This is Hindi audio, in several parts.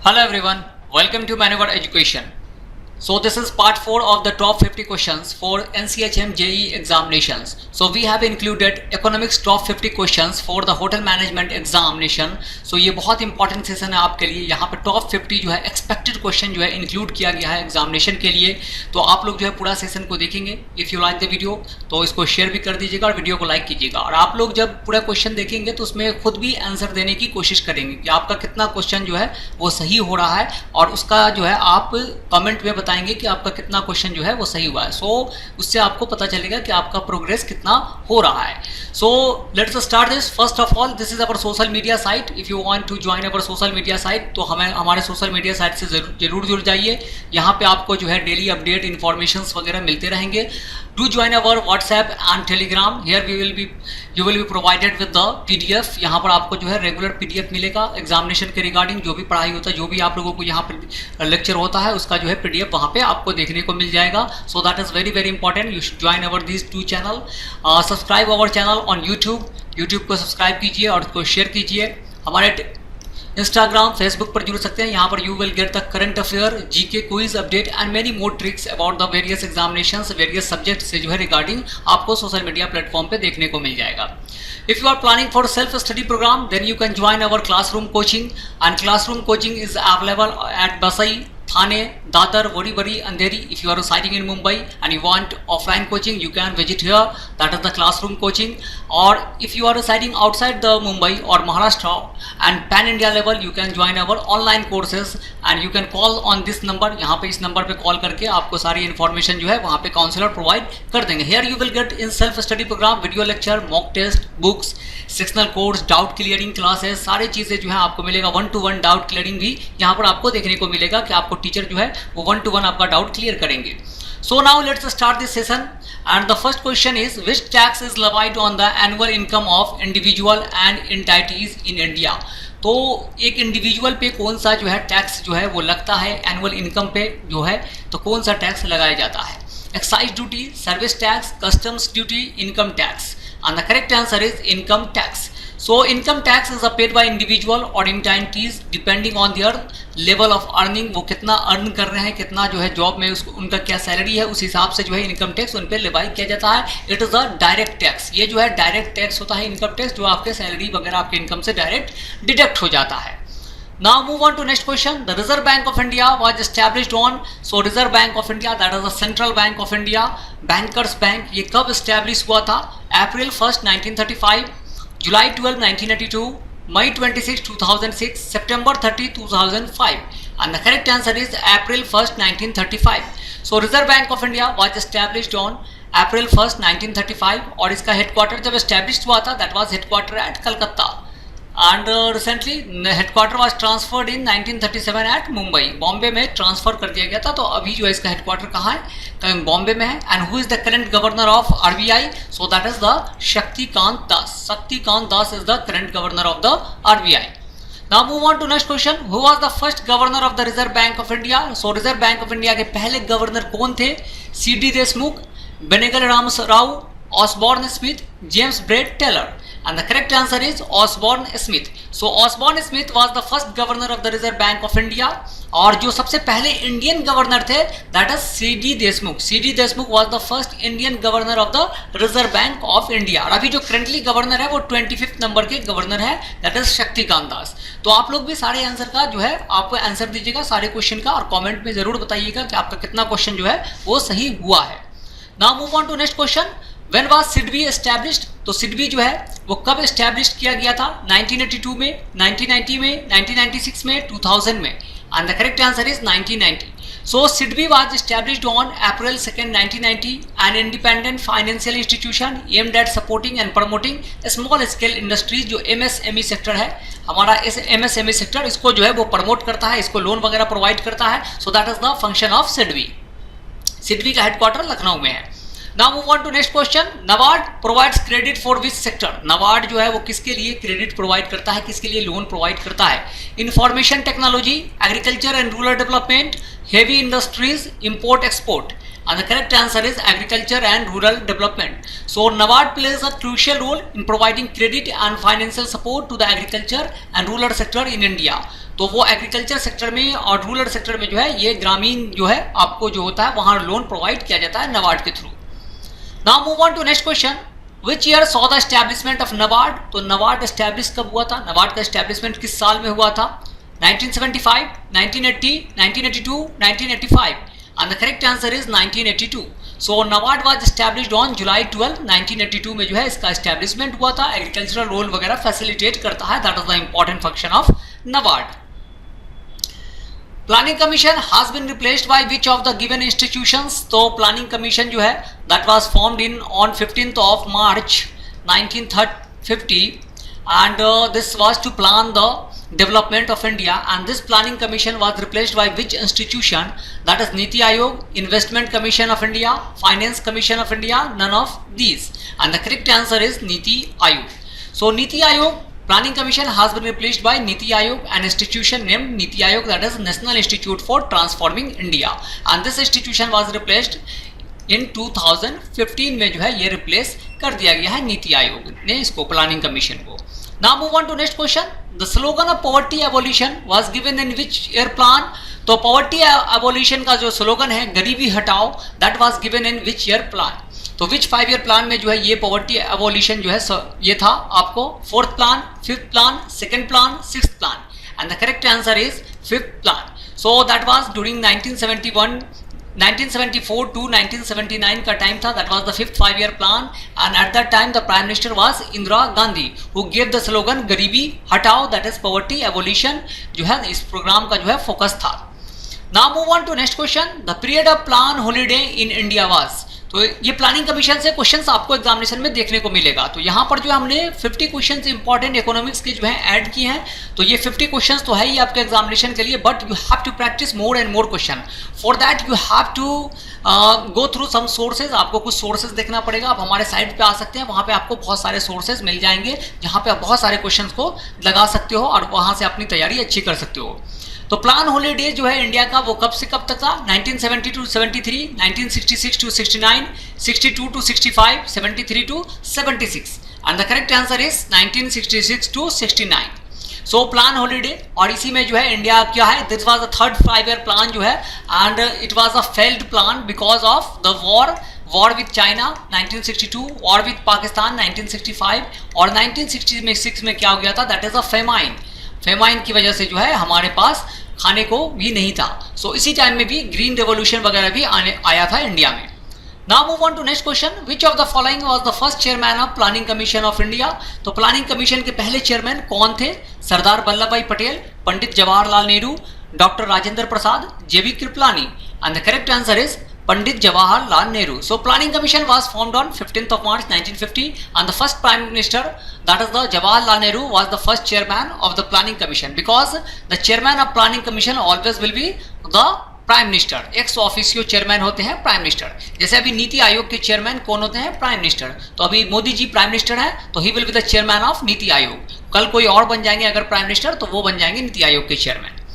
Hello everyone, welcome to Maneuver Education. So this is part 4 of the top 50 questions for NCHM JEE examinations. So we have included economics top 50 questions for the hotel management examination. So ये बहुत इंपॉर्टेंट सेशन है आपके लिए. यहाँ पे टॉप 50 जो है एक्सपेक्टेड क्वेश्चन जो है इंक्लूड किया गया है एग्जामिनेशन के लिए. तो आप लोग जो है पूरा सेशन को देखेंगे. If you like the video तो इसको शेयर भी कर दीजिएगा और वीडियो को लाइक कीजिएगा. और आप लोग जब पूरा क्वेश्चन देखेंगे तो उसमें खुद भी आंसर देने की कोशिश करेंगे कि आपका कितना क्वेश्चन जो है वो सही हो रहा है, और उसका जो है आप कमेंट में बताएंगे कि आपका कितना क्वेश्चन जो है वो सही हुआ है. सो उससे आपको पता चलेगा कि आपका प्रोग्रेस कितना हो रहा है. So let's start this. First of all, this is our social media site. If you want to join our social media site तो हमें हमारे सोशल मीडिया साइट से जरूर जुड़ जाइए. यहाँ पे आपको जो है डेली अपडेट इन्फॉर्मेशन वगैरह मिलते रहेंगे. Do join our WhatsApp and Telegram. Here you will be provided with the PDF. यहाँ पर आपको जो है रेगुलर PDF मिलेगा एग्जामिनेशन के रिगार्डिंग. जो भी पढ़ाई होता है, जो भी आप लोगों को यहाँ पर लेक्चर होता है, उसका जो है PDF वहाँ पे आपको देखने को मिल जाएगा. So that is very very important. You should join our these 2 channel. Subscribe our channel on YouTube को सब्सक्राइब कीजिए और उसको शेयर कीजिए. हमारे इंस्टाग्राम, फेसबुक पर जुड़ सकते हैं. यहाँ पर you will get the current affair, GK quiz update and many more tricks about the various examinations, various subject से जो है रिगार्डिंग आपको सोशल मीडिया प्लेटफॉर्म पे देखने को मिल जाएगा. If you are planning for self-study program, then you can join our classroom coaching, and classroom coaching is available at Basai, Thane, Dadar, Borivali, Andheri. If you are residing in Mumbai and you want offline coaching, you can visit here. That is the classroom coaching. Or if you are residing outside the Mumbai or Maharashtra and pan India level, you can join our online courses and you can call on this number. यहाँ पे इस नंबर पे कॉल करके आपको सारी इन्फॉर्मेशन जो है वहाँ पे काउंसलर प्रोवाइड कर देंगे. Here you will get in self study program, video lecture, mock test, books, sectional course, doubt clearing classes, सारी चीज़ें जो है आपको मिलेगा. 1-to-1 डाउट क्लियरिंग भी यहाँ पर आपको देखने को मिलेगा कि आपको टीचर जो है वो 1-to-1 आपका डाउट क्लियर करेंगे. So now let's start this session and the first question is which tax is levied on the annual income of individual and entities in India. तो एक इंडिविजुअल पे कौन सा जो है टैक्स जो है वो लगता है, एनुअल इनकम पे जो है तो कौन सा टैक्स लगाया जाता है. Excise duty, service tax, customs duty, income tax. And the correct answer is income tax. So income tax is paid by individual or entities depending on their level of earning. वो कितना अर्न कर रहे हैं, कितना जो है जॉब में उसको उनका क्या सैलरी है, उस हिसाब से जो है इनकम टैक्स उन पर लेवाई किया जाता है. It is a direct tax. ये जो है डायरेक्ट टैक्स होता है इनकम टैक्स, जो आपके सैलरी वगैरह आपके इनकम से डायरेक्ट डिडक्ट हो जाता है. Now move on to next question. The Reserve Bank of India was established on. So Reserve Bank of India, that is the Central Bank of India, Bankers Bank, ये कब establish हुआ था? April 1st 1935, July 12 1982, May 26 2006, September 30 2005. And the correct answer is April 1st 1935. So Reserve Bank of India was established on April 1st 1935 और इसका headquarter जब established हुआ था that was headquarter at Calcutta. And recently headquarter was transferred in 1937 at Mumbai. Bombay में ट्रांसफर कर दिया गया था. तो अभी जो है इसका हेडक्वार्टर कहाँ है? बॉम्बे में है. And who is the current governor of RBI? So that is the Shaktikanta Das. Shaktikanta Das is the current governor of the RBI. Now move on to next question. Who was the first governor of the Reserve Bank of India? So Reserve Bank of India के पहले गवर्नर कौन थे? CD Deshmukh, Benegal Rao, Osborne Smith, James Braid Taylor. And the correct answer is Osborne Smith. So Osborne Smith was the first governor of the Reserve Bank of India. और जो सबसे पहले इंडियन गवर्नर थे that is CD Deshmukh. CD Deshmukh was the first Indian governor of the Reserve Bank of India. और अभी जो करंटली गवर्नर है वो 25th नंबर के गवर्नर है, that is शक्तिकांत दास. तो आप लोग भी सारे आंसर का जो है आपको आंसर दीजिएगा सारे क्वेश्चन का, और कमेंट में जरूर बताइएगा कि आपका कितना क्वेश्चन जो है वो सही हुआ है. Now move on to next question. When was SIDBI established? तो SIDBI जो है वो कब established किया गया था? 1982 में, 1990 में, 1996 में, 2000 में. And the correct answer is 1990. So SIDBI was established on April 2nd 1990, an independent financial institution aimed at supporting and promoting small scale industries. जो MSME सेक्टर है हमारा, इस MSME सेक्टर इसको जो है वो प्रमोट करता है, इसको लोन वगैरह प्रोवाइड करता है. So that is the function of SIDBI. SIDBI का हेडक्वार्टर लखनऊ में है. Now move on to next question. NABARD provides credit for which sector? NABARD जो है वो किसके लिए क्रेडिट प्रोवाइड करता है, किसके लिए लोन प्रोवाइड करता है? Information technology, agriculture and rural development, heavy industries, import export. And the correct answer is agriculture and rural development. So NABARD plays a crucial role in providing credit and financial support to the agriculture and rural sector in India. तो वो एग्रीकल्चर सेक्टर में और रूरल सेक्टर में जो है ये ग्रामीण जो है आपको जो होता है वहाँ लोन प्रोवाइड किया जाता है नाबार्ड के through. Now move on to next question, which year saw the establishment of NABARD. तो नाबार्ड एस्टैब्लिश कब हुआ था, नाबार्ड का एस्टैब्लिशमेंट किस साल में हुआ था, 1975, 1980, 1982, 1985, and the correct answer is 1982. So NABARD was established on July 12, 1982 में जो है इसका establishment हुआ था, एग्रीकल्चरल रोल वगैरह फैसिलिटेट करता है, that is the important function of NABARD. Planning commission has been replaced by which of the given institutions. तो प्लानिंग कमीशन जो है that was formed in on 15th of March 1950 and this was to plan the development of India, and this planning commission was replaced by which institution, that is Niti Aayog, Investment Commission of India, Finance Commission of India, none of these, and the correct answer is Niti Aayog. So Niti Aayog Planning Commission has been replaced by Niti Aayog, an institution named Niti Aayog, that is National Institute for Transforming India, and this institution was replaced in 2015 में जो है ये रिप्लेस कर दिया गया है नीति आयोग ने इसको, प्लानिंग कमीशन को। Now move on to next question. The slogan of poverty abolition was given in which year plan? तो poverty abolition का जो स्लोगन है गरीबी हटाओ, that was given in which year plan? तो which 5 year plan में जो है ये poverty abolition जो है ये था आपको 4th plan, 5th plan, 2nd plan, 6th plan, and the correct answer is 5th plan. So that was during 1974 to 1979 का टाइम था, that was the 5th 5 year plan, and at that time the prime minister was Indira Gandhi who gave the slogan गरीबी हटाओ, that is poverty abolition जो है इस प्रोग्राम का जो है फोकस था। Now move on to next question. The period of plan holiday in India was. तो ये प्लानिंग कमीशन से क्वेश्चंस आपको एग्जामिनेशन में देखने को मिलेगा। तो यहाँ पर जो हमने 50 क्वेश्चंस इंपॉर्टेंट इकोनॉमिक्स के जो है ऐड किए हैं, तो ये 50 क्वेश्चंस तो है ही आपके एग्जामिनेशन के लिए, but you have to practice more and more question. For that you have to go through some sources, आपको कुछ सोर्सेज देखना पड़ेगा। आप हमारे साइट पे आ सकते हैं, वहाँ पे आपको बहुत सारे सोर्सेज मिल जाएंगे जहाँ पे आप बहुत सारे क्वेश्चंस को लगा सकते हो और वहाँ से अपनी तैयारी अच्छी कर सकते हो। तो प्लान हॉलीडे जो है इंडिया का वो कब से कब तक था, 1970 to 73, 1966 to 69, 62 to 65, 73 to 76, and the correct answer is 1966 to 69. So plan holiday, और इसी में जो है इंडिया क्या है, this was the third 5 year plan जो है, and it was a failed plan because of the war with China 1962, war with Pakistan 1965, और 1966 में क्या हो गया था, दैट इज अ फेमाइन की वजह से जो है हमारे पास खाने को भी नहीं था। सो इसी टाइम में भी ग्रीन रेवोल्यूशन वगैरह भी आया था इंडिया में। Now move on to next question, which of the following was the first chairman of planning commission of India. तो प्लानिंग कमीशन के पहले चेयरमैन कौन थे, Sardar Vallabh Bhai Patel, Pandit Jawaharlal Nehru, doctor Rajendra Prasad, J B Kripalani, and the correct answer is Pandit Jawaharlal Nehru. So Planning Commission was formed on 15th of March 1950, and the first Prime Minister, that is the Jawaharlal Nehru, was the first chairman of the Planning Commission, because the chairman of Planning Commission always will be the Prime Minister. ex officio chairman होते हैं Prime Minister। जैसे अभी नीति आयोग के चेयरमैन कौन होते हैं, Prime Minister। तो अभी मोदी जी Prime Minister हैं तो he will be the chairman of NITI Aayog. कल कोई और बन जाएंगे अगर Prime Minister, तो वो बन जाएंगे नीति आयोग के chairman.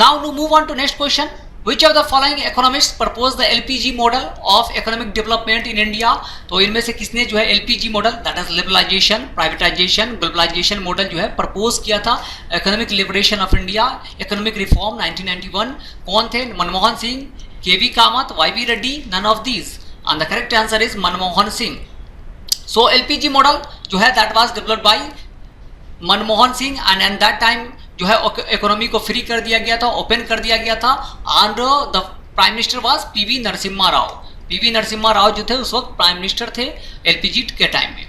Now move on to next question. Which of the following economists proposed the LPG model of economic development in India? तो इनमें से किसने जो है LPG model, that is liberalisation, privatisation, globalisation model जो है प्रपोज किया था, economic liberation of India, economic reform 1991, कौन थे, Manmohan Singh, K V Kamath, Y V Reddy, none of these, and the correct answer is Manmohan Singh. So LPG model जो है that was developed by Manmohan Singh, and at that time जो है इकोनॉमी को फ्री कर दिया गया था, ओपन कर दिया गया था, and the prime minister was PV Narasimha Rao. PV Narasimha Rao जो थे उस वक्त प्राइम मिनिस्टर थे एलपीजी के टाइम में।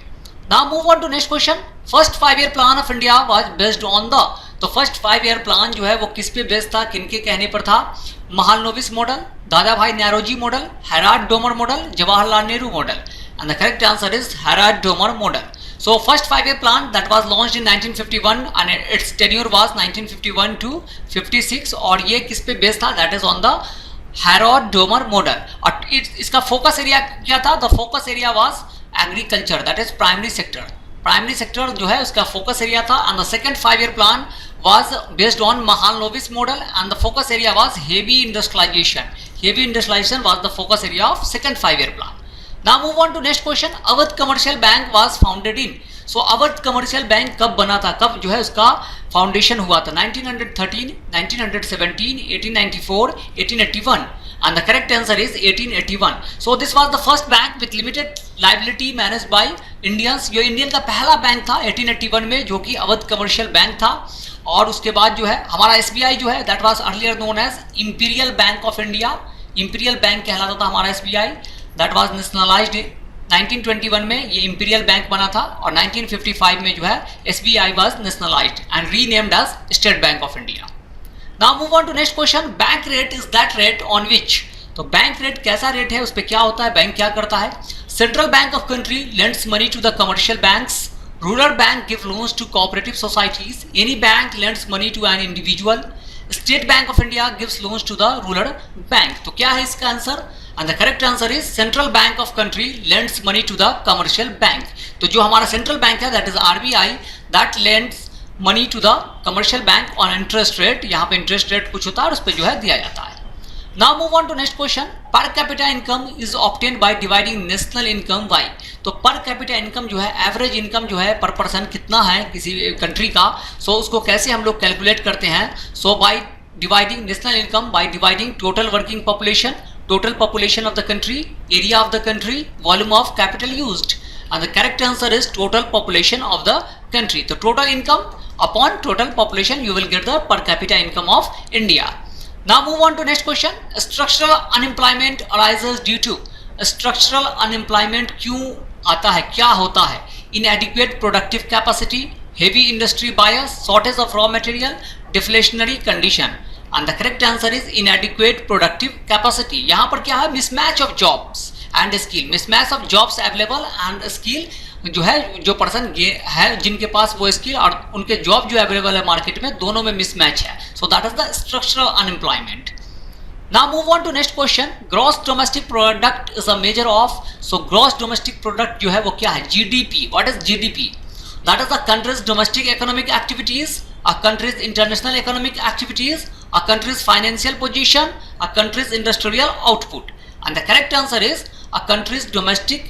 Now move on to next question, first 5 year plan of India was based on the. तो फर्स्ट 5 year प्लान जो है वो किस पे बेस्ड था, किनके कहने पर था, Mahalanobis model, Dadabhai Naoroji model, Harrod Domar model, Jawaharlal Nehru model, and the correct answer is Harrod Domar model. So first 5 year plan that was launched in 1951 and its tenure was 1951 to 56, और ये किस पे बेस्ड था, that is on the Harrod Domar model. और इसका फोकस एरिया क्या था, the focus area was agriculture, that is primary sector. Primary sector जो है उसका फोकस एरिया था, and the second 5 year plan was based on Mahalanobis model, and the focus area was heavy industrialization. Heavy industrialization was the focus area of second 5 year plan. Now move on to next question. Awadh Commercial Bank was founded in. So Awadh Commercial Bank कब बना था, कब जो है उसका फाउंडेशन हुआ था 1913, 1917, 1894, 1881 and the correct answer is 1881. So this was the first bank with limited liability managed by Indians. ये इंडियन का पहला बैंक था 1881 में, जो कि अवध कमर्शियल बैंक था। और उसके बाद जो है हमारा SBI जो है that was earlier known as imperial bank of India. Imperial bank कहलाता था हमारा SBI, दैट वाज नेशनलाइज्ड 1921 में ये इंपीरियल बैंक बना था, और 1955 में जो है SBI was nationalised and renamed as state bank of India. Now move on to next question. Bank rate is that rate on which. तो बैंक रेट कैसा रेट है, उस पर क्या होता है, बैंक क्या करता है। Central bank of country lends money to the commercial banks, rural bank give loans to cooperative societies, any bank lends money to an individual, state bank of India gives loans to the rural bank. तो क्या है इसका answer, and the correct answer is central bank of country lends money to the commercial bank. तो जो हमारा सेंट्रल बैंक है that is RBI, that lends money to the commercial bank on interest rate. यहाँ पे इंटरेस्ट रेट कुछ होता है और उस पर जो है दिया जाता है। Now move on to next question. Per capita income is obtained by dividing national income by. तो पर कैपिटा इनकम जो है, एवरेज इनकम जो है पर पर्सन कितना है किसी कंट्री का, सो उसको कैसे हम लोग कैलकुलेट करते हैं। So by dividing national income by dividing total working population, total population of the country, area of the country, volume of capital used, and the correct answer is total population of the country. So total income upon total population you will get the per capita income of India. Now move on to next question. Structural unemployment arises due to, structural unemployment क्यों आता है, क्या होता है। Inadequate productive capacity, heavy industry bias, shortage of raw material, deflationary condition. And the correct answer is inadequate productive capacity. यहाँ पर क्या है, mismatch of jobs and skill, mismatch of jobs available and skill जो है, जो पर्सन है जिनके पास वो स्किल और उनके जॉब जो अवेलेबल है मार्केट में, दोनों में मिसमैच है। So that is the structural unemployment. Now move on to next question. Gross domestic product is a measure of. So gross domestic product जो है वो क्या है, GDP। What is GDP? That is the country's domestic economic activities, a country's international economic activities, a country's financial position, a country's industrial output. And the correct answer is a country's domestic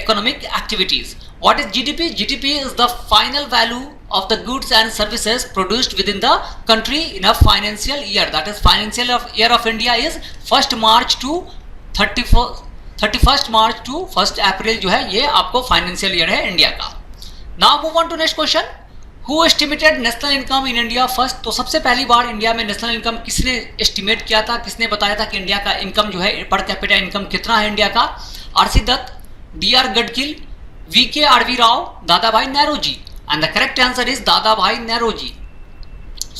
economic activities. What is GDP? GDP is the final value of the goods and services produced within the country in a financial year. That is financial year of India is 1st March to 31st March to 1st April जो है ये आपको फाइनेंशियल ईयर है इंडिया का। Now move on to next question. Who estimated national income in India first? तो सबसे पहली बार इंडिया में नेशनल इनकम किसने एस्टिमेट किया था, किसने बताया था कि इंडिया का इनकम जो है पर कैपिटा इनकम कितना है इंडिया का। RC Dutt, DR Gadgil, VK Rao, Dadabhai Naoroji. And the correct answer is Dadabhai Naoroji.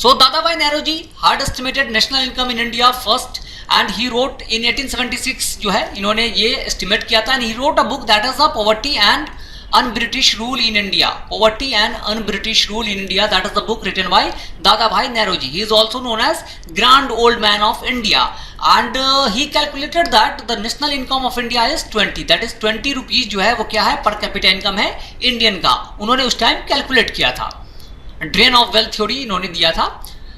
So Dadabhai Naoroji had estimated national income in India first and he wrote in 1876 जो है इन्होंने ये एस्टिमेट किया था, and he wrote a book that is the Poverty and Un-British Rule in India. Poverty and Un-British Rule in India. That is the book written by Dadabhai Naoroji. He is also known as Grand Old Man of India. And he calculated that the national income of India is 20. That is 20 rupees जो है वो क्या है, per capita income है इंडियन का। उन्होंने उस टाइम कैलकुलेट किया था। ड्रेन ऑफ वेल्थ थ्योरी इन्होंने दिया था।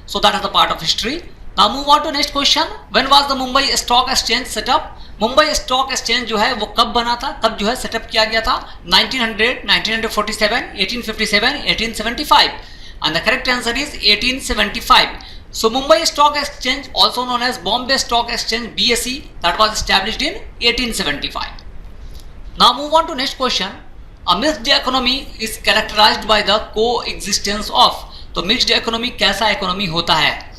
So that is the part of history. Now move on to next question. When was the Mumbai Stock Exchange set up? Mumbai stock exchange जो है वो कब बना था, कब जो है सेटअप किया गया था। 1900, 1947, 1857, 1875 and the correct answer is 1875. So Mumbai stock exchange also known as Bombay stock exchange BSE that was established in 1875. Now move on to next question. A mixed economy is characterised by the coexistence of. तो मिक्स्ड इकोनॉमी कैसा इकोनॉमी होता है?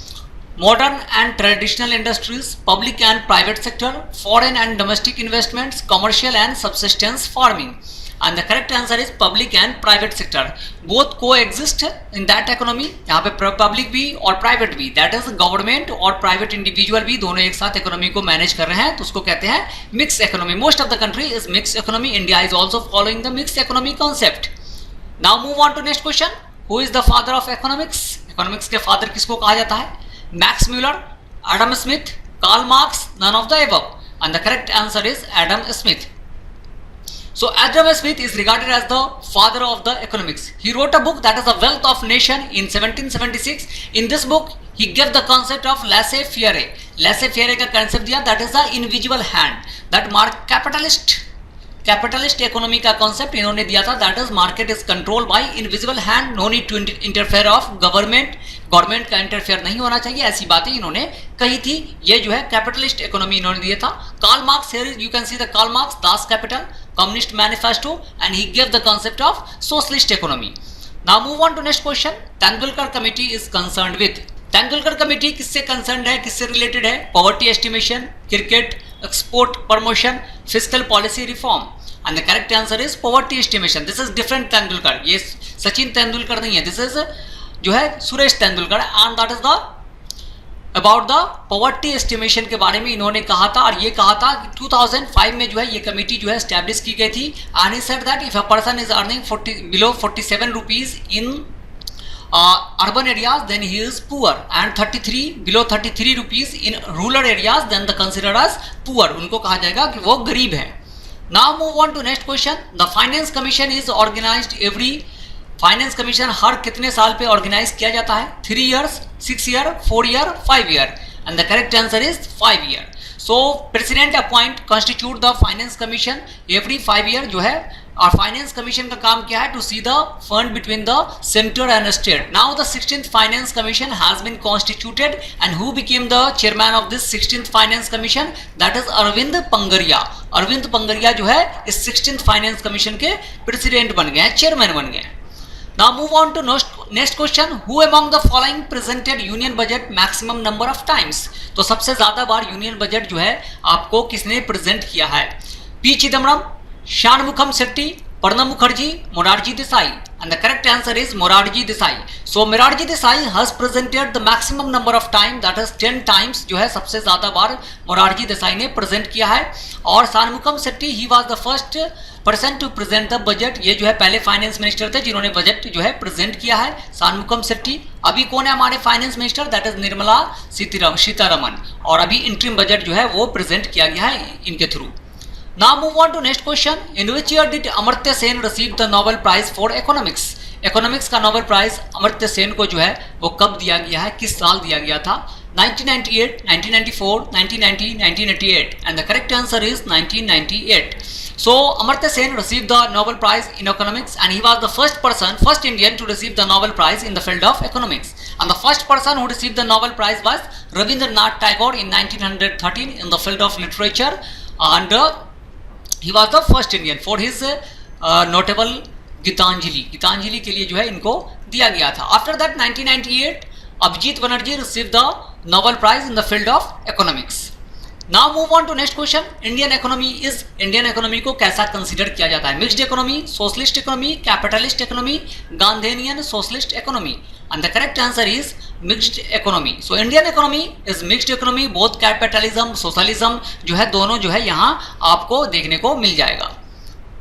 Modern and traditional industries, public and private sector, foreign and domestic investments, commercial and subsistence farming. And the correct answer is public and private sector. Both coexist in that economy. यहाँ पे public भी और private भी, that is government और private individual भी दोनों एक साथ economy को manage कर रहे हैं, तो उसको कहते हैं mixed economy. Most of the country is mixed economy. India is also following the mixed economy concept. Now move on to next question. Who is the father of economics? Economics के father किसको कहा जाता है? Max Muller, Adam Smith, Karl Marx, none of the above. And the correct answer is Adam Smith. So Adam Smith is regarded as the father of the economics. He wrote a book that is The Wealth of Nation in 1776. In this book, he gave the concept of laissez-faire. Laissez-faire का concept दिया, that is the invisible hand that mark capitalist capitalist economy का कॉन्सेप्ट इन्होंने दिया था, that is market is control by invisible hand, no need to interfere of government, government का इंटरफेयर नहीं होना चाहिए, ऐसी बातें इन्होंने कही थी। ये जो है कैपिटलिस्ट इकोनॉमी इन्होंने दिया था। Karl Marx, here you can see the Karl Marx, Das Kapital, communist manifesto, and he give the concept of socialist economy. Now move on to next question. Tendulkar committee is concerned with, Tendulkar committee किससे कंसर्न्ड है, किससे रिलेटेड है? Poverty estimation, cricket, export promotion, fiscal policy reform, and the correct answer is poverty estimation. This is different Tendulkar, ये सचिन तेंदुलकर नहीं है, दिस इज जो है Suresh Tendulkar, and that is the about the poverty estimation के बारे में इन्होंने कहा था, और ये कहा था कि 2005 में जो है ये कमेटी जो है स्टैब्लिश की गई थी, and he said that if a person is earning below 47 rupees in urban areas then he is poor, and 33 below 33 rupees in rural areas then the considered as poor, उनको कहा जाएगा कि वो गरीब है। Now move on to next question. The finance commission is organized every, finance commission हर कितने साल पे ऑर्गेनाइज किया जाता है? 3 years, 6 year, 4 year, 5 year, and the correct answer is 5 year. So president appoint constitute the finance commission every 5 year जो है, और फाइनेंस कमीशन का काम क्या है? To see the fund between the centre and state. Now the 16th finance commission has been constituted, and who became the chairman of this 16th finance commission? That is Arvind Panagariya. Arvind Panagariya जो है इस 16th फाइनेंस कमीशन के प्रेसिडेंट बन गए हैं, चेयरमैन बन गए हैं। Now move on to next question. Who among the following presented union budget maximum number of times? तो सबसे ज्यादा बार यूनियन बजट जो है आपको किसने प्रेजेंट किया है? P Chidambaram, Shanmukham Chetty, Pranab Mukherjee, Morarji Desai, and the correct answer is Morarji Desai. So Morarji Desai has presented the maximum number of time, that is 10 times जो है सबसे ज्यादा बार मोरारजी देसाई ने प्रेजेंट किया है। और Shanmukham Chetty he was the first person to present the budget, ये जो है पहले फाइनेंस मिनिस्टर थे जिन्होंने बजट जो है प्रेजेंट किया है, शानमुखम शेट्टी। अभी कौन है हमारे finance minister? That is Nirmala Sitharaman, और अभी इंटरिम बजट जो है वो प्रेजेंट किया गया है इनके through. Now move on to next question. In which year did Amartya Sen receive the Nobel Prize for Economics? Economics का नोबेल प्राइज अमर्त्य सेन को जो है वो कब दिया गया है, किस साल दिया गया था? 1998, 1994, 1990, 1988, and the correct answer is 1998. So Amartya Sen received the Nobel Prize in economics, and he was the first Indian to receive the Nobel Prize in the field of economics. And the first person who received the Nobel Prize was Rabindranath Tagore in 1913 in the field of literature, and he was the first Indian for his notable Geetanjali के लिए जो है इनको दिया गया था। After that 1998 Abhijit Banerjee receive the Nobel prize in the field of economics. Now move on to next question. Indian economy को कैसा कंसीडर किया जाता है? Mixed economy, socialist economy, capitalist economy, Gandhian socialist economy, and the correct answer is mixed economy. So Indian economy is mixed economy, both capitalism socialism जो है दोनों जो है यहाँ आपको देखने को मिल जाएगा।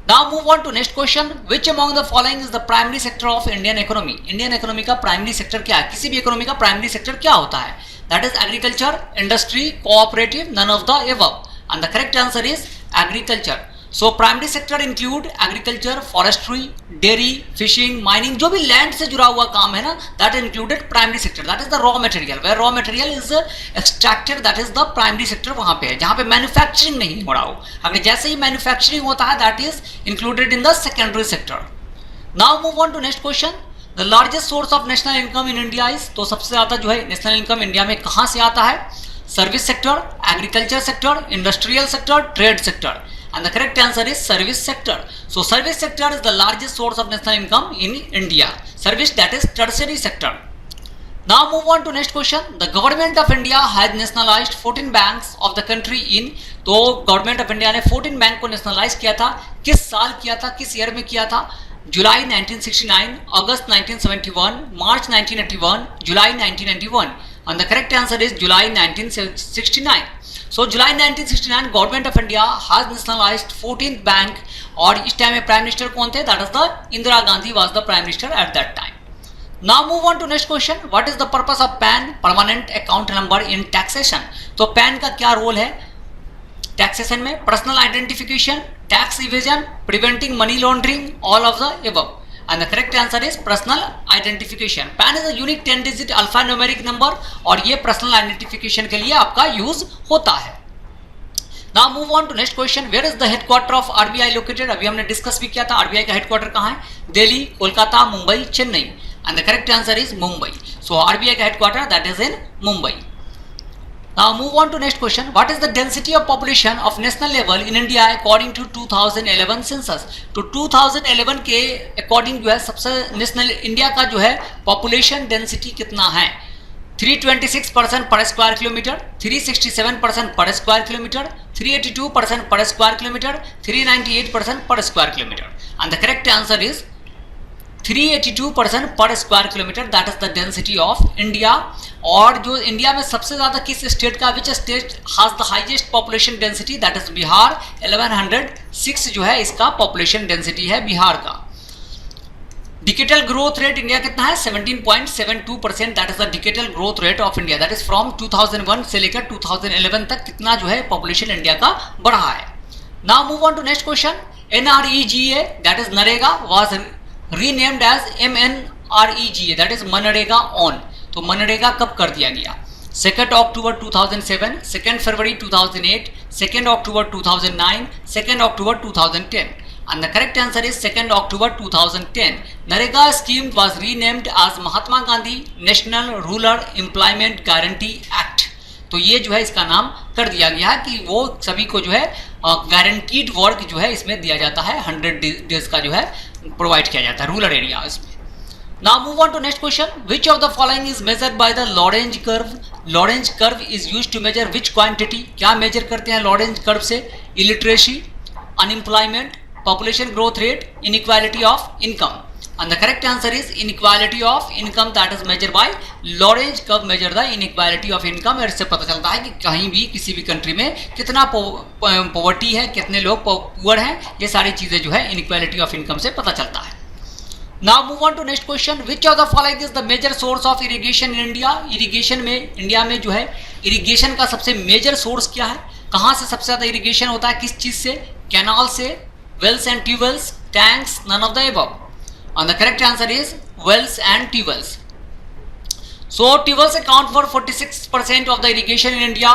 Now move on to next question. Which among the following is the primary sector of Indian economy? Indian economy का प्राइमरी सेक्टर क्या है? किसी भी इकोनॉमी का प्राइमरी सेक्टर क्या होता है? That is agriculture, industry, cooperative, none of the above. And the correct answer is agriculture. So primary sector include agriculture, forestry, dairy, fishing, mining, जो भी लैंड से जुड़ा हुआ काम है ना, that included primary sector. That is the raw material. Where raw material is extracted, that is the primary sector वहाँ पे है, जहाँ पे मैन्युफैक्चरिंग नहीं हो रहा हो। अगर जैसे ही मैन्युफैक्चरिंग होता है, that is included in the secondary sector. Now move on to next question. The largest source of national income in India is, तो सबसे ज़्यादा जो है नेशनल इनकम इंडिया में कहाँ से आता है? Service sector, agriculture sector, industrial sector, trade sector, and the correct answer is service sector. So service sector is the largest source of national income in India. Service, that is tertiary sector. Now move on to next question. The government of India has nationalized 14 banks of the country in, तो गवर्नमेंट ऑफ इंडिया ने 14 बैंक को नेशनलाइज किया था। किस साल किया था, किस ईयर में किया था? जुलाई 1969, अगस्त 1971, मार्च 1981, जुलाई 1991, and the correct answer is July 1969. So July 1969 government of India has nationalised 14th bank, और इस टाइम में प्राइम मिनिस्टर कौन थे? That is the Indira Gandhi was the prime minister at that time. Now move on to next question. What is the purpose of PAN, permanent account number, in taxation? तो पैन का क्या रोल है टैक्सेशन में? Personal identification, tax evasion, preventing money laundering, all of the above, and the correct answer is personal identification. PAN is a unique 10 digit alphanumeric number, और ये पर्सनल आइडेंटिफिकेशन के लिए आपका यूज होता है। Now move on to next question, where is the headquarter of RBI located? अभी हमने डिस्कस भी किया था आरबीआई का हेडक्वार्टर कहाँ है, Delhi, Kolkata, Mumbai, Chennai, and the correct answer is Mumbai. So RBI का headquarter that is in Mumbai. Now move on to next question. What is the density of population of national level in India according to 2011 census? तो 2011 के अकॉर्डिंग जो है सबसे नेशनल इंडिया का जो है पॉपुलेशन डेंसिटी कितना है? 326% पर स्क्वायर किलोमीटर, 367% पर स्क्वायर किलोमीटर, 382% पर स्क्वायर किलोमीटर, 398% पर square kilometre, and the correct answer is 382% पर square kilometre. That is the density of India. और जो इंडिया में सबसे ज्यादा किस स्टेट का, which state has the highest population density? That is Bihar. 1106 जो है इसका पॉपुलेशन डेंसिटी है बिहार का. डिकेटल ग्रोथ रेट इंडिया कितना है? 17.72%. That is the decadal growth rate of India. That is from 2001 से लेकर 2011 तक कितना जो है पॉपुलेशन इंडिया का बढ़ा है. Now move on to next question. NREGA that is NREGA was renamed as MNREGA that is MNREGA on. तो मनरेगा कब कर दिया गया? 2 अक्टूबर 2007, 2 फरवरी 2008, 2 अक्टूबर 2009, 2 अक्टूबर 2010, and the correct answer is 2 October 2010. Narega scheme was renamed as Mahatma Gandhi National Rural Employment Guarantee Act. तो ये जो है इसका नाम कर दिया गया है कि वो सभी को जो है गारंटीड वर्क जो है इसमें दिया जाता है, 100 डेज का जो है प्रोवाइड किया जाता है रूरल एरियाज में. Now move on to next question. Which of the following is measured by the Lorentz curve? Lorentz curve is used to measure which quantity? क्या मेजर करते हैं Lorentz curve से? Illiteracy, unemployment, population growth rate, inequality of income. And the correct answer is inequality of income. That is measured by Lorentz curve measure the inequality of income. और इससे पता चलता है कि कहीं भी किसी भी कंट्री में कितना पॉवर्टी है, कितने लोग पुअर हैं, ये सारी चीजें जो है inequality of income से पता चलता है. Now move on to next question. Which of the following is the major source of irrigation in India? Irrigation में इंडिया में जो है इरिगेशन का सबसे मेजर सोर्स क्या है? कहाँ से सबसे ज़्यादा इरिगेशन होता है? किस चीज़ से? कैनाल से, wells and tubewells, tanks, none of the above. And the correct answer is wells and tubewells. So tubewells account for 46% of the irrigation in India.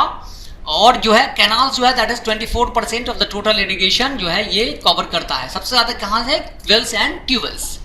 और जो है कैनाल जो है that is 24% of the total irrigation जो है ये कवर करता है. सबसे ज़्यादा कहाँ से? Wells and tubewells.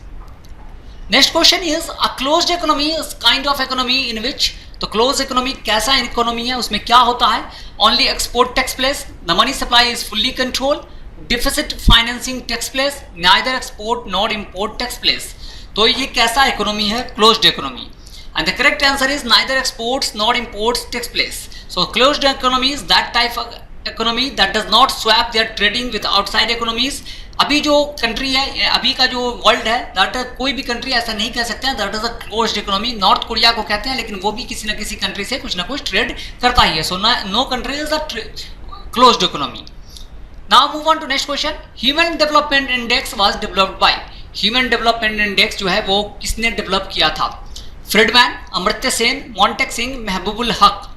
Next question is a closed economy is kind of economy in which. तो क्लोज इकोनॉमी कैसा इकोनॉमी है, उसमें क्या होता है? Only export takes place, the money supply is fully control, deficit financing takes place, neither export nor import takes place. तो ये कैसा इकोनॉमी है? Closed economy. And the correct answer is neither exports nor imports takes place. So closed economy is that type of economy that does not swap their trading with outside economies. अभी जो कंट्री है, अभी का जो वर्ल्ड है, दैट कोई भी कंट्री ऐसा नहीं कह सकते हैं that is a closed economy. North Korea को कहते हैं, लेकिन वो भी किसी न किसी कंट्री से कुछ ना कुछ ट्रेड करता ही है. So no country is a closed economy. Now move on to next question. Human development index was developed by. Human development index जो है वो किसने डेवलप किया था? Friedman, Amartya Sen, Montek Singh, Mahbubul Haq.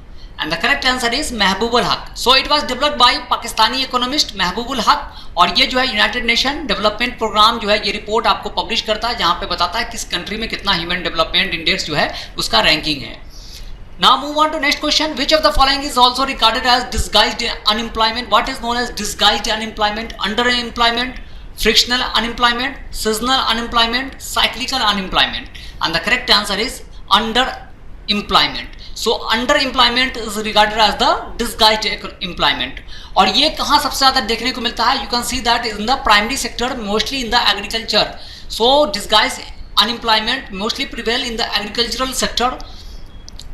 And the correct answer is Mahbubul हक. So it was developed by Pakistani economist Mahbubul हक. और ये जो है यूनाइटेड नेशन डेवलपमेंट प्रोग्राम जो है ये रिपोर्ट आपको पब्लिश करता है, जहाँ पे बताता है किस कंट्री में कितना ह्यूमन डेवलपमेंट इंडेक्स जो है उसका रैंकिंग है. Now move on to next question. Which of the following is also regarded as disguised unemployment? What is known as disguised unemployment? Underemployment, frictional unemployment, seasonal unemployment, cyclical unemployment. And the correct answer is underemployment. So underemployment is regarded as the disguised employment. और ये कहाँ सबसे ज़्यादा देखने को मिलता है? You can see that in the primary sector, mostly in the agriculture. So disguised unemployment mostly prevail in the agricultural sector.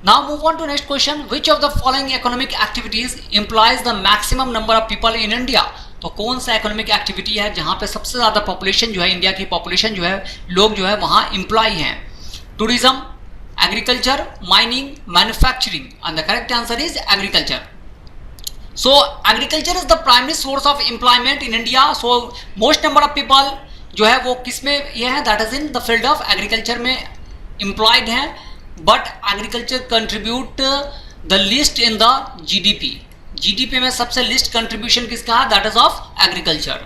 Now move on to next question. Which of the following economic activities employs the maximum number of people in India? तो कौन सा इकोनॉमिक एक्टिविटी है जहाँ पे सबसे ज़्यादा पॉपुलेशन जो है, इंडिया की पॉपुलेशन जो है, लोग जो है वहाँ एम्प्लॉय हैं? Tourism, agriculture, mining, manufacturing, and the correct answer is agriculture. So agriculture is the primary source of employment in India. So most number of people जो है वो किस में ये है? That is in the field of agriculture में employed हैं. But agriculture contribute the least in the GDP. GDP में सबसे least contribution किसका है? That is of agriculture.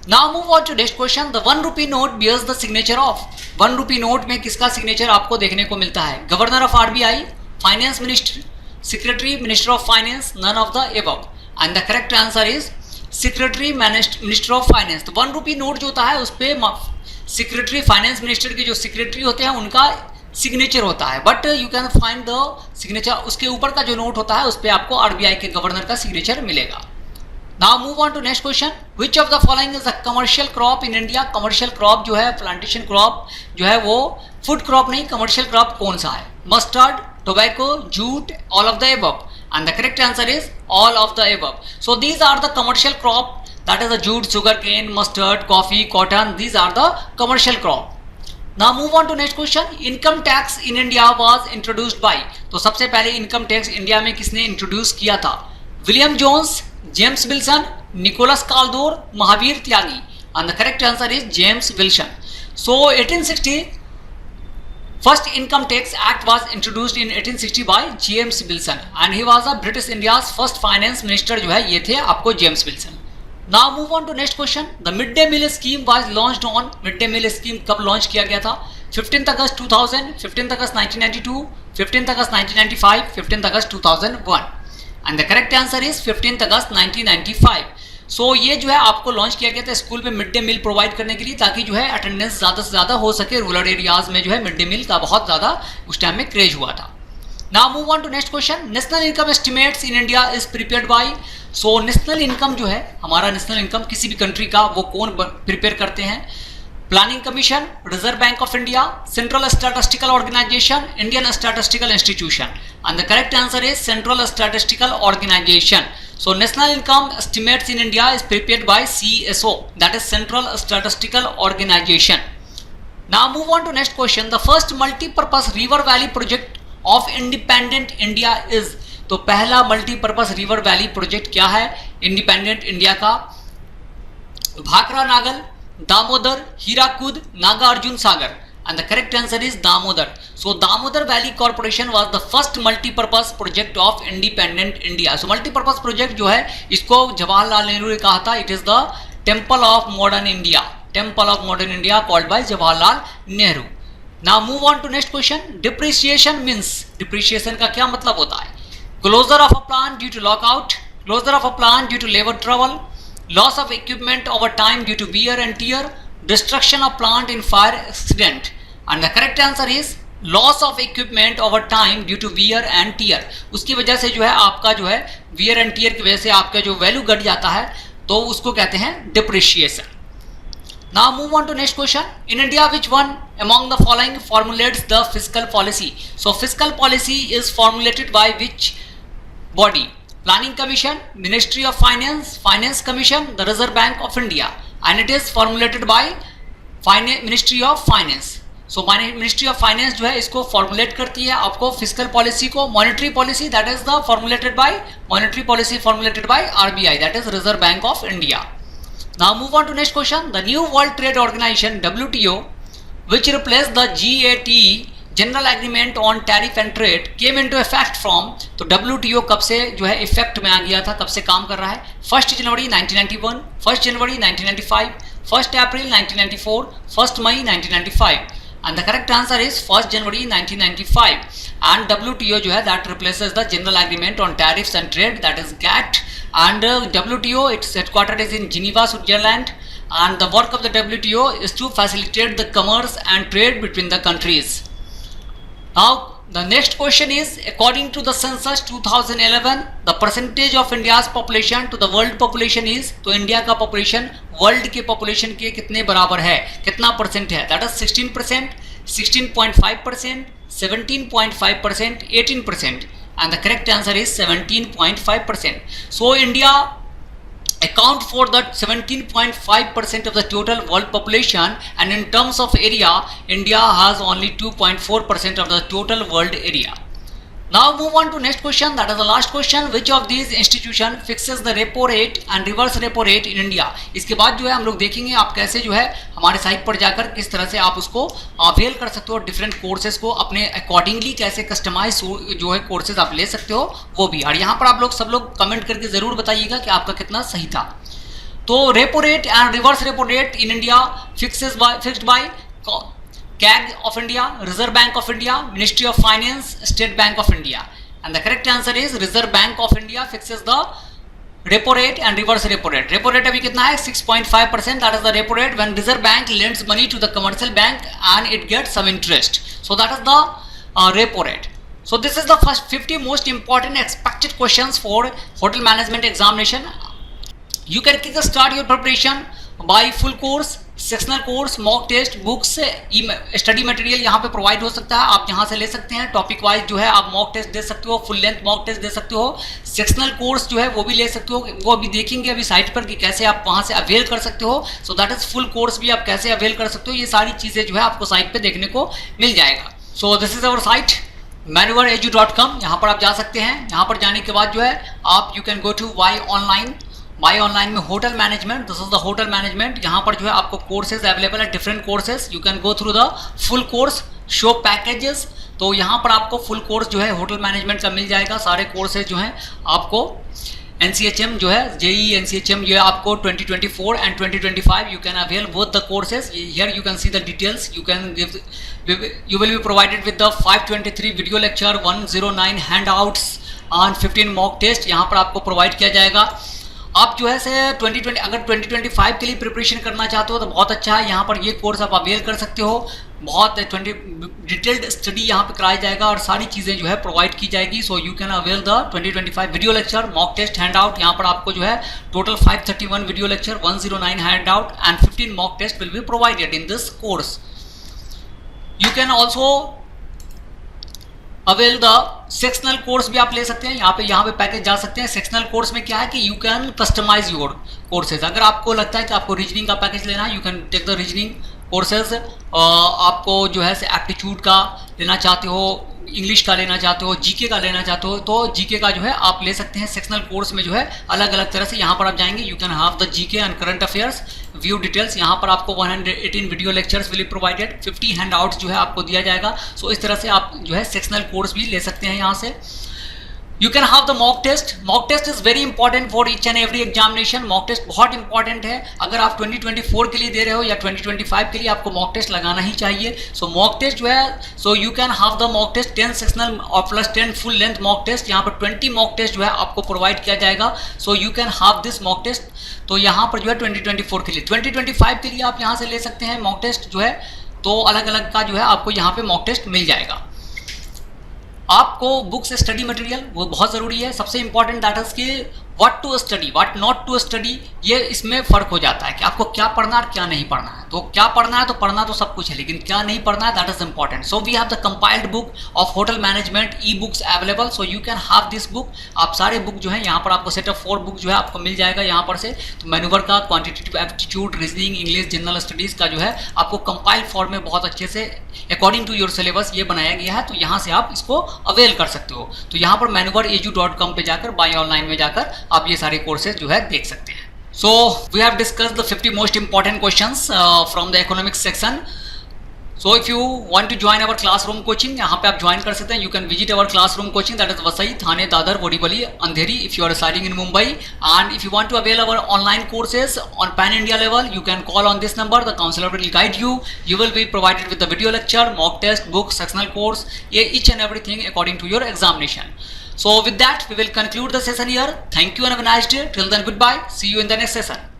Now move on to next question. The 1 rupee note bears the signature of. 1 rupee note में किसका सिग्नेचर आपको देखने को मिलता है? Governor of RBI, finance minister, secretary, minister of finance, none of the above. And the correct answer is secretary minister of finance. तो 1 रुपी नोट जो होता है उस पर सेक्रेटरी फाइनेंस मिनिस्टर के जो सेक्रेटरी होते हैं उनका सिग्नेचर होता है, but you can find the signature, उसके ऊपर का जो नोट होता है उस पर आपको आरबीआई के गवर्नर का सिग्नेचर मिलेगा। Now move on to next question, which of the following is a commercial crop in India. Commercial crop जो है, प्लांटेशन क्रॉप जो है वो फूड क्रॉप नहीं, कमर्शियल क्रॉप कौन सा है? Mustard, tobacco, jute, all of the above, and the correct answer is all of the above. So these are the commercial crop, that is the jute, sugar cane, mustard, coffee, cotton, these are the commercial crop. Now move on to next question, income tax in India was introduced by। तो सबसे पहले इनकम टैक्स इंडिया में किसने इंट्रोड्यूस किया था? William Jones, James Wilson, Nicholas Kaldor, Mahavir Tyagi, and the correct answer is James Wilson. So 1860 First Income Tax Act was introduced in 1860 by James Wilson and he was a British India's first finance minister जो है ये थे आपको James Wilson. Now move on to next question, the midday meal scheme was launched on। midday meal scheme कब लॉन्च किया गया था? 15th August 2000, 15th August 1992, 15th August 1995, 15th August 2001 and the correct answer is 15th अगस्त 1995। सो ये जो है आपको लॉन्च किया गया था स्कूल में मिड डे मील प्रोवाइड करने के लिए, ताकि जो है अटेंडेंस ज़्यादा से ज़्यादा हो सके। रूरल एरियाज में जो है मिड डे मील का बहुत ज़्यादा उस टाइम में क्रेज हुआ था। Now move on to next question, national income estimates in India is prepared by. So national income जो है हमारा, नेशनल इनकम किसी भी कंट्री का, वो कौन प्रिपेयर करते हैं? Planning commission, reserve bank of India, central statistical organisation, Indian statistical institution, and the correct answer is central statistical organisation. So national income estimates in India is prepared by CSO, that is Central Statistical Organization. Now move on to next question, the first multi-purpose river valley project of independent India is। तो पहला multi-purpose river valley project क्या है independent India का? Bhakra Nagal, Damodar, Hirakud, Nagarjuna Sagar, and the correct answer is Damodar. So Damodar Valley Corporation was the first multi-purpose project of independent India. So multi-purpose project जो है इसको जवाहरलाल नेहरू ने कहा था, it is the temple of modern India, temple of modern India called by Jawaharlal Nehru. Now move on to next question, depreciation means। depreciation का क्या मतलब होता है? closure of a plant due to lockout, closure of a plant due to labor trouble, loss of equipment over time due to wear and tear, destruction of plant in fire accident, and the correct answer is loss of equipment over time due to wear and tear। उसकी वजह से जो है आपका जो है wear and tear की वजह से आपका जो वैल्यू घट जाता है, तो उसको कहते हैं depreciation। Now move on to next question, in India which one among the following formulates the fiscal policy? So fiscal policy is formulated by which body? Planning Commission, Ministry of Finance, Finance Commission, the Reserve Bank of India, and it is formulated by Ministry of Finance। So ministry of finance जो है इसको फॉर्मुलेट करती है आपको फिजिकल पॉलिसी को। Monetary policy that is the formulated by, monetary policy formulated by RBI, that is reserve bank of India. Now move on to next question, the new world trade organisation WTO which replaced the GATT general agreement on tariff and trade came into effect from. तो WTO कब से जो है इफेक्ट में आ गया था, कब से काम कर रहा है? 1 जनवरी 1991, 1 जनवरी 1995, 1 अप्रैल 1994, 1 मई 1995, and the correct answer is 1 January 1995। and WTO जो है that replaces the General Agreement on Tariffs and Trade, that is GATT, and WTO its headquarters is in Geneva, Switzerland, and the work of the WTO is to facilitate the commerce and trade between the countries। Now the next question is, according to the census 2011 the percentage of India's population to the world population is। तो इंडिया का पॉपुलेशन वर्ल्ड के पॉपुलेशन के कितने बराबर है, कितना परसेंट है? That is 16%, 16.5%, 17.5%, 18%, and the correct answer is 17.5%। So India account for that 17.5% of the total world population, and in terms of area India has only 2.4% of the total world area। Now move on to next question, that is the last question, which of these institution fixes the repo rate and reverse repo rate in India। इसके बाद जो है हम लोग देखेंगे आप कैसे जो है हमारे साइट पर जाकर किस तरह से आप उसको अवेल कर सकते हो, डिफरेंट कोर्सेज को अपने अकॉर्डिंगली कैसे कस्टमाइज जो है कोर्सेज आप ले सकते हो वो भी। और यहाँ पर आप लोग सब लोग कमेंट करके ज़रूर बताइएगा कि आपका कितना सही था। तो repo rate and reverse repo rate in India fixed by CAG of India, Reserve Bank of India, Ministry of Finance, State Bank of India, and the correct answer is Reserve Bank of India fixes the repo rate and reverse repo rate. Repo rate अभी कितना है 6.5%, that is the repo rate when reserve bank lends money to the commercial bank and it gets some interest, so that is the repo rate. So this is the first 50 most important expected questions for hotel management examination. You can start your preparation by full course, sectional course, mock test, books, study material यहाँ पे प्रोवाइड हो सकता है, आप यहाँ से ले सकते हैं। टॉपिक वाइज जो है आप मॉक टेस्ट दे सकते हो, फुल लेंथ मॉक टेस्ट दे सकते हो, सेक्शनल कोर्स जो है वो भी ले सकते हो। वो अभी देखेंगे अभी साइट पर कि कैसे आप वहाँ से अवेल कर सकते हो। सो दैट इज फुल कोर्स भी आप कैसे अवेल कर सकते हो, ये सारी चीज़ें जो है आपको साइट पर देखने को मिल जाएगा। So this is our site manuvaredu.com, यहाँ पर आप जा सकते हैं। यहाँ पर जाने के बाद जो है आप you can go to Y online. Y online में hotel management, this is the hotel management. यहाँ पर जो है आपको कोर्सेज अवेलेबल है, different courses. You can go through the full course, show packages. तो यहाँ पर आपको फुल कोर्स जो है होटल मैनेजमेंट का मिल जाएगा। सारे कोर्सेज जो हैं आपको NCHM जो है JEE NCHM ये आपको 2024 and 2025 you can avail both the courses. Here you can see the details. You will be provided with the 523 video lecture, 109 handouts and 15 mock test यहाँ पर आपको प्रोवाइड किया जाएगा। आप जो है से 2020 अगर 2025 के लिए प्रिपरेशन करना चाहते हो तो बहुत अच्छा है, यहाँ पर ये कोर्स आप अवेल कर सकते हो। बहुत डिटेल्ड स्टडी यहाँ पे कराया जाएगा और सारी चीज़ें जो है प्रोवाइड की जाएगी। So you can avail the 2025 video lecture, mock test, hand out. यहाँ पर आपको जो है total 531 video lecture, 109 hand out and 15 mock test will be provided in this course. You can also avail the sectional course भी आप ले सकते हैं। यहाँ पे पैकेज जा सकते हैं। सेक्शनल कोर्स में क्या है कि you can customise your courses. अगर आपको लगता है कि आपको रीजनिंग का पैकेज लेना है, you can take the reasoning courses. आपको जो है एप्टीट्यूड का लेना चाहते हो, इंग्लिश का लेना चाहते हो, जीके का लेना चाहते हो, तो जीके का जो है आप ले सकते हैं। सेक्शनल कोर्स में जो है अलग अलग तरह से यहाँ पर आप जाएंगे, you can have the GK and current affairs, view details. यहाँ पर आपको 118 video lectures will be provided, 50 hand outs जो है आपको दिया जाएगा। सो इस तरह से आप जो है सेक्शनल कोर्स भी ले सकते हैं यहाँ से। You can have the mock test. Mock test is very important for each and every examination. Mock test बहुत इंपॉर्टेंट है। अगर आप 2024 के लिए दे रहे हो या 2025 के लिए, आपको मॉक टेस्ट लगाना ही चाहिए। सो मॉक टेस्ट जो है, so you can have the mock test 10 sectional और plus 10 full length mock test. यहाँ पर 20 मॉक टेस्ट जो है आपको प्रोवाइड किया जाएगा। So you can have this mock test. तो यहाँ पर जो है 2024 के लिए, 2025 के लिए आप यहाँ से ले सकते हैं मॉक टेस्ट जो है। तो अलग अलग का जो है आपको यहाँ पे मॉक टेस्ट मिल जाएगा। आपको बुक्स, स्टडी मटेरियल वो बहुत ज़रूरी है। सबसे इंपॉर्टेंट दैट इज कि what to study, what not to study, ये इसमें फ़र्क हो जाता है कि आपको क्या पढ़ना है और क्या नहीं पढ़ना है। तो क्या पढ़ना है तो पढ़ना तो सब कुछ है, लेकिन क्या नहीं पढ़ना है that is important. So we have the compiled book of hotel management, e books available. So you can have this book. आप सारे बुक जो है यहाँ पर आपको सेट ऑफ 4 बुक जो है आपको मिल जाएगा यहाँ पर से। तो मैन्यूवर का, quantitative aptitude, reasoning, English, general studies का जो है आपको कंपाइल फॉर्म में बहुत अच्छे से अकॉर्डिंग टू योर सिलेबस ये बनाया गया है। तो यहाँ से आप इसको अवेल कर सकते हो। तो यहाँ पर manuvaredu.com पे जाकर, बाय ऑनलाइन में जाकर आप ये सारे कोर्सेज जो है देख सकते हैं। So we have discussed the 50 most important questions from the economics section. So if you want to join our classroom coaching, यहाँ पे आप ज्वाइन कर सकते हैं। You can visit our classroom coaching, that is Vasai, Thane, Dadar, Borivali, Andheri, if you are residing in Mumbai. And if you want to avail our online courses on pan India level, you can call on this number. The counselor will guide you. You will be provided with the video lecture, mock test, book, sectional course, each and everything according to your examination. So with that, we will conclude the session here. Thank you and have a nice day. Till then, goodbye. See you in the next session.